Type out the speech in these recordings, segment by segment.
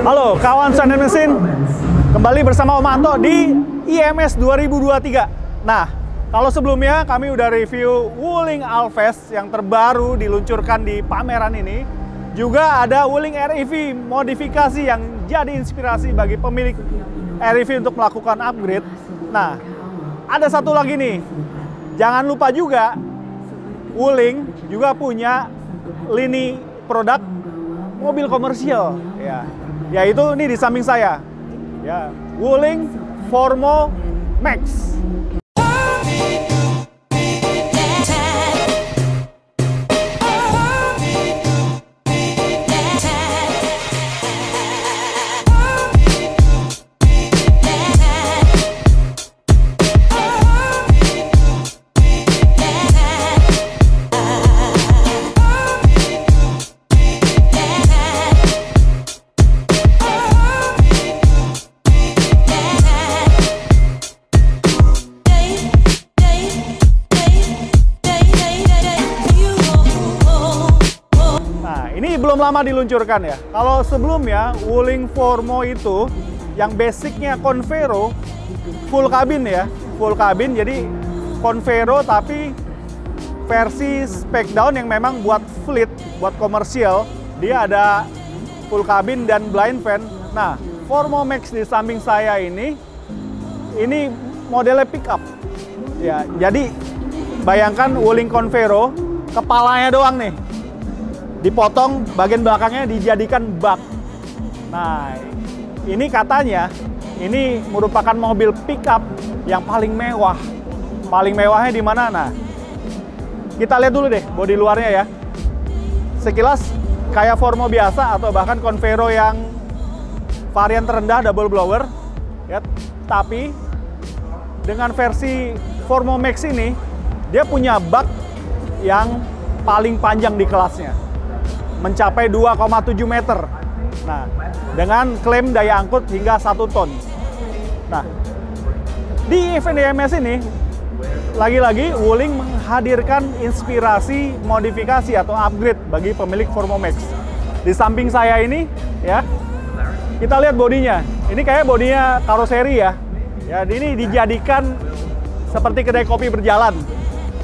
Halo kawan Sound and Mesin, kembali bersama Om Anto di IMS 2023. Nah, kalau sebelumnya kami udah review Wuling Alphest yang terbaru diluncurkan di pameran ini. Juga ada Wuling REV modifikasi yang jadi inspirasi bagi pemilik REV untuk melakukan upgrade. Nah, ada satu lagi nih, jangan lupa juga Wuling juga punya lini produk mobil komersial, yaitu ini di samping saya, Wuling Formo Max. Belum lama diluncurkan ya. Kalau sebelumnya Wuling Formo itu yang basicnya Convero full cabin ya, full cabin. Jadi Convero tapi versi spec down yang memang buat fleet, buat komersial. Dia ada full cabin dan blind fan. Nah, Formo Max di samping saya ini modelnya pickup. Ya, jadi bayangkan Wuling Convero, kepalanya doang nih dipotong, bagian belakangnya dijadikan bak. Nah, ini katanya ini merupakan mobil pickup yang paling mewah. Paling mewahnya di mana? Nah, kita lihat dulu deh bodi luarnya ya. Sekilas kayak Formo biasa atau bahkan Convero yang varian terendah double blower ya. Tapi dengan versi Formo Max ini dia punya bak yang paling panjang di kelasnya, mencapai 2,7 meter. Nah, dengan klaim daya angkut hingga 1 ton. Nah, di event IMS ini, lagi-lagi Wuling menghadirkan inspirasi modifikasi atau upgrade bagi pemilik Formo Max. Di samping saya ini, ya, kita lihat bodinya. Ini kayak bodinya karoseri ya. Ya, ini dijadikan seperti kedai kopi berjalan.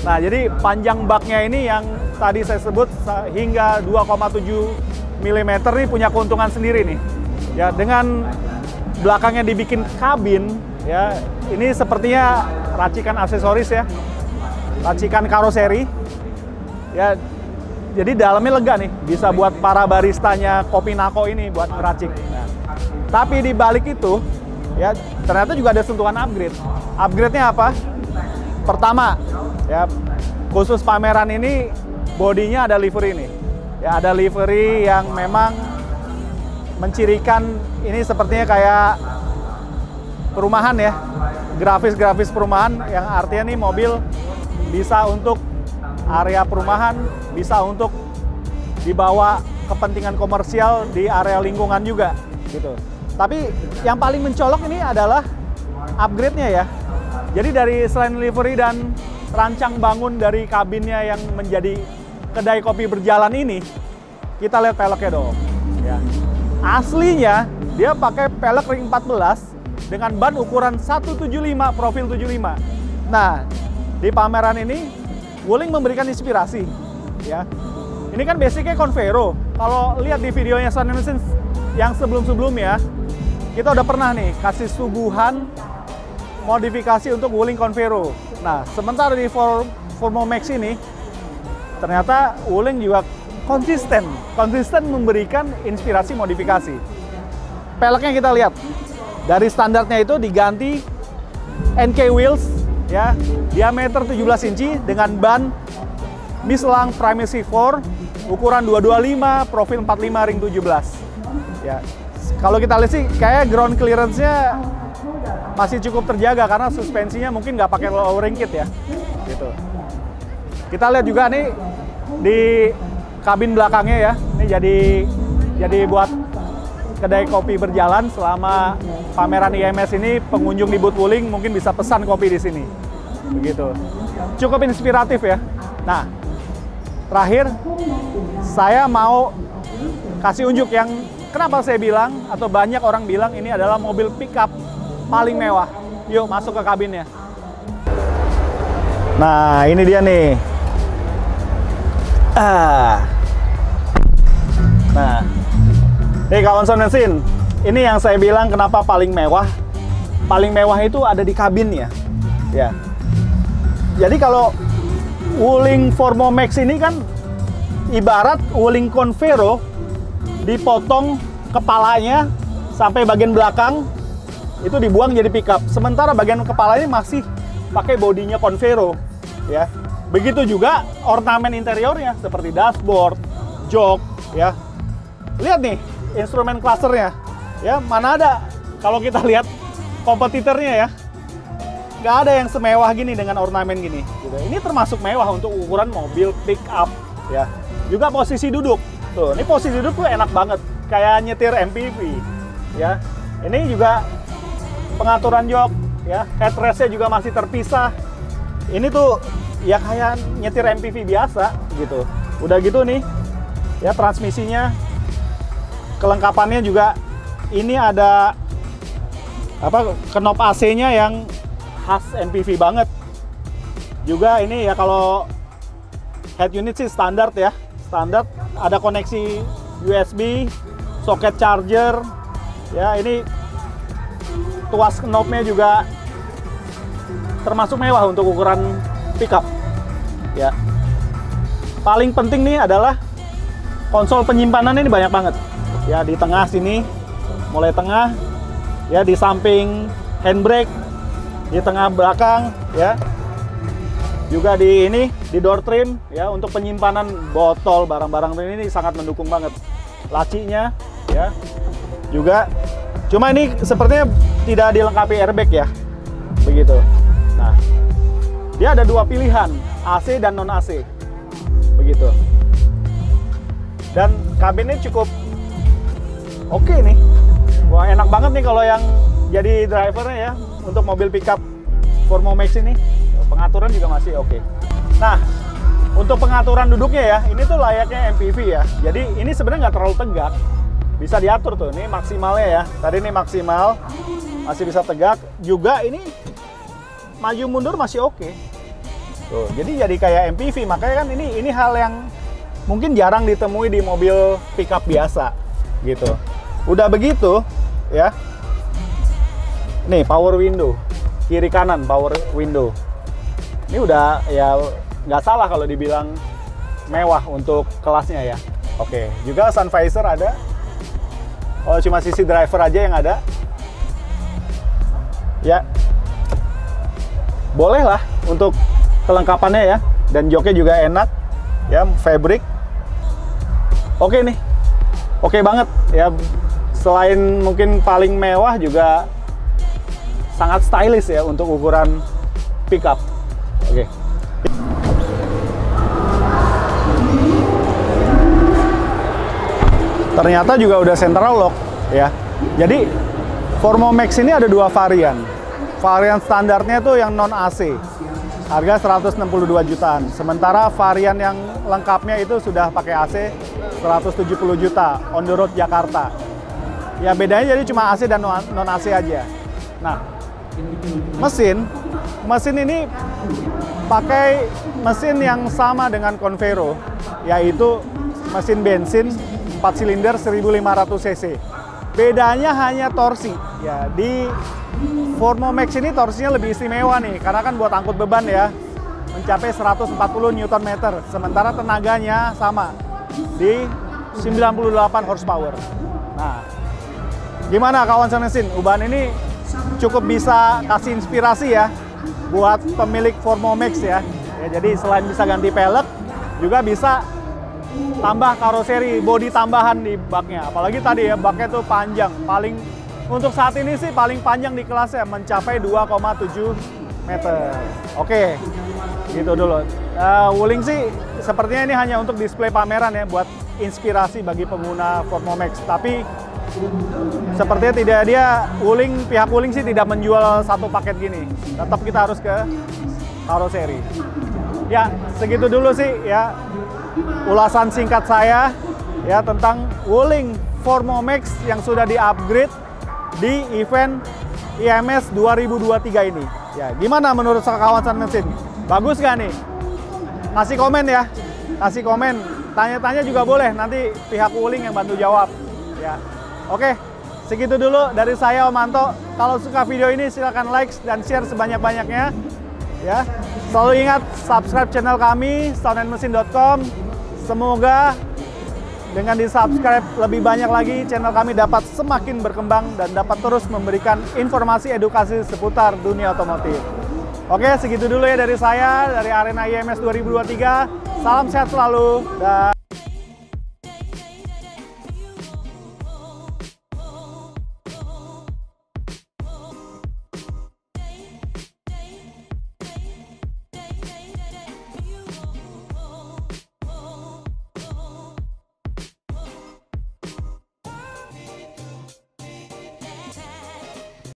Nah, jadi panjang baknya ini yang tadi saya sebut hingga 2,7 mm nih punya keuntungan sendiri nih. Ya, dengan belakangnya dibikin kabin, ya, ini sepertinya racikan aksesoris ya. Racikan karoseri. Ya, jadi dalamnya lega nih, bisa buat para baristanya Kopi Nako ini buat ngeracik. Nah, tapi di balik itu, ya, ternyata juga ada sentuhan upgrade. Upgrade-nya apa? Pertama, ya, khusus pameran ini bodinya ada livery nih. Ya, ada livery yang memang mencirikan ini sepertinya kayak perumahan ya. Grafis-grafis perumahan yang artinya nih mobil bisa untuk area perumahan, bisa untuk dibawa kepentingan komersial di area lingkungan juga gitu. Tapi yang paling mencolok ini adalah upgrade-nya ya. Jadi dari selain livery dan rancang bangun dari kabinnya yang menjadi kedai kopi berjalan ini, kita lihat peleknya dong. Ya. Aslinya dia pakai pelek ring 14 dengan ban ukuran 175 profil 75. Nah, di pameran ini Wuling memberikan inspirasi. Ya, ini kan basicnya Convero. Kalau lihat di videonya Sound and Mesin yang sebelum-sebelumnya, kita udah pernah nih kasih suguhan modifikasi untuk Wuling Convero. Nah, sementara di Formo Max ini, ternyata Wuling juga konsisten memberikan inspirasi modifikasi. Peleknya kita lihat, dari standarnya itu diganti NK Wheels, ya, diameter 17 inci dengan ban Michelin Primacy 4, ukuran 225, profil 45 ring 17. Ya, kalau kita lihat sih, kayak ground clearance-nya masih cukup terjaga karena suspensinya mungkin nggak pakai lowering kit ya, gitu. Kita lihat juga nih di kabin belakangnya ya, ini jadi buat kedai kopi berjalan. Selama pameran IMS ini, pengunjung di booth Wuling mungkin bisa pesan kopi di sini, begitu. Cukup inspiratif ya. Nah, terakhir saya mau kasih unjuk yang kenapa saya bilang atau banyak orang bilang ini adalah mobil pickup paling mewah. Yuk masuk ke kabinnya. Nah, ini dia nih. Nah, nih kawan Sound Mesin, ini yang saya bilang kenapa paling mewah. Paling mewah itu ada di kabinnya. Ya. Jadi kalau Wuling Formo Max ini kan ibarat Wuling Convero dipotong kepalanya sampai bagian belakang itu dibuang jadi pickup. Sementara bagian kepalanya masih pakai bodinya Convero. Ya, begitu juga ornamen interiornya seperti dashboard, jok, ya. Lihat nih instrumen clusternya, ya. Mana ada kalau kita lihat kompetitornya ya, nggak ada yang semewah gini dengan ornamen gini. Gitu. Ini termasuk mewah untuk ukuran mobil pickup, ya. Juga posisi duduk, tuh. Ini posisi duduk tuh enak banget, kayak nyetir MPV, ya. Ini juga pengaturan jok, ya. Headrestnya juga masih terpisah. Ini tuh ya kayak nyetir MPV biasa gitu. Udah gitu nih ya transmisinya, kelengkapannya juga ini ada apa knop AC-nya yang khas MPV banget. Juga ini ya kalau head unit sih standar ya. Standar ada koneksi USB, soket charger. Ya, ini tuas knobnya juga termasuk mewah untuk ukuran pickup. Ya. Paling penting nih adalah konsol penyimpanan ini banyak banget. Ya, di tengah sini, mulai tengah, ya di samping handbrake, di tengah belakang, ya. Juga di ini, di door trim, ya untuk penyimpanan botol, barang-barang ini sangat mendukung banget. Lacinya, ya. Juga, cuma ini sepertinya tidak dilengkapi airbag ya, begitu. Nah, dia ada dua pilihan, AC dan non AC, begitu. Dan kabinnya cukup oke nih. Wah, enak banget nih kalau yang jadi drivernya ya untuk mobil pickup Formo Max ini. Pengaturan juga masih oke. Nah, untuk pengaturan duduknya ya, ini tuh layaknya MPV ya. Jadi ini sebenarnya nggak terlalu tegak, bisa diatur tuh. Ini maksimalnya ya. Tadi ini maksimal, masih bisa tegak. Juga ini maju mundur masih oke. Tuh, jadi kayak MPV. Makanya kan ini hal yang mungkin jarang ditemui di mobil pickup biasa gitu. Udah begitu ya. Nih power window, kiri kanan power window. Ini udah ya nggak salah kalau dibilang mewah untuk kelasnya ya. Oke, juga sun visor ada. Oh, cuma sisi driver aja yang ada. Ya, boleh lah untuk kelengkapannya ya. Dan joknya juga enak, ya fabric. Oke nih, oke banget ya. Selain mungkin paling mewah juga sangat stylish ya untuk ukuran pickup. Oke. Ternyata juga udah central lock ya. Jadi Formo Max ini ada dua varian. Varian standarnya tuh yang non AC. Harga 162 jutaan. Sementara varian yang lengkapnya itu sudah pakai AC 170 juta on the road Jakarta. Ya bedanya jadi cuma AC dan non AC aja. Nah, mesin ini pakai mesin yang sama dengan Convero, yaitu mesin bensin 4 silinder 1500 cc. Bedanya hanya torsi. Ya, di Formo Max ini torsinya lebih istimewa nih, karena kan buat angkut beban ya, mencapai 140 Nm. Sementara tenaganya sama di 98 horsepower. Nah, gimana kawan semesin? Ubahan ini cukup bisa kasih inspirasi ya buat pemilik Formo Max ya. Jadi selain bisa ganti pelek, juga bisa tambah karoseri, bodi tambahan di baknya. Apalagi tadi ya, baknya tuh panjang. Paling untuk saat ini sih paling panjang di kelasnya, mencapai 2,7 meter. Oke, gitu dulu. Wuling sih sepertinya ini hanya untuk display pameran ya, buat inspirasi bagi pengguna Formo Max. Tapi sepertinya tidak, pihak Wuling sih tidak menjual satu paket gini. Tetap kita harus ke karoseri. Ya, segitu dulu sih ya ulasan singkat saya ya tentang Wuling Formo Max yang sudah di-upgrade di event IMS 2023 ini. Ya, gimana menurut kawasan mesin? Bagus gak nih? Kasih komen ya, kasih komen. Tanya-tanya juga boleh, nanti pihak Wuling yang bantu jawab. Ya, oke, segitu dulu dari saya Om Anto. Kalau suka video ini silahkan like dan share sebanyak-banyaknya. Ya, selalu ingat subscribe channel kami soundandmesin.com. Semoga dengan di-subscribe lebih banyak lagi, channel kami dapat semakin berkembang dan dapat terus memberikan informasi edukasi seputar dunia otomotif. Oke, segitu dulu ya dari saya, dari Arena IMS 2023. Salam sehat selalu. Dan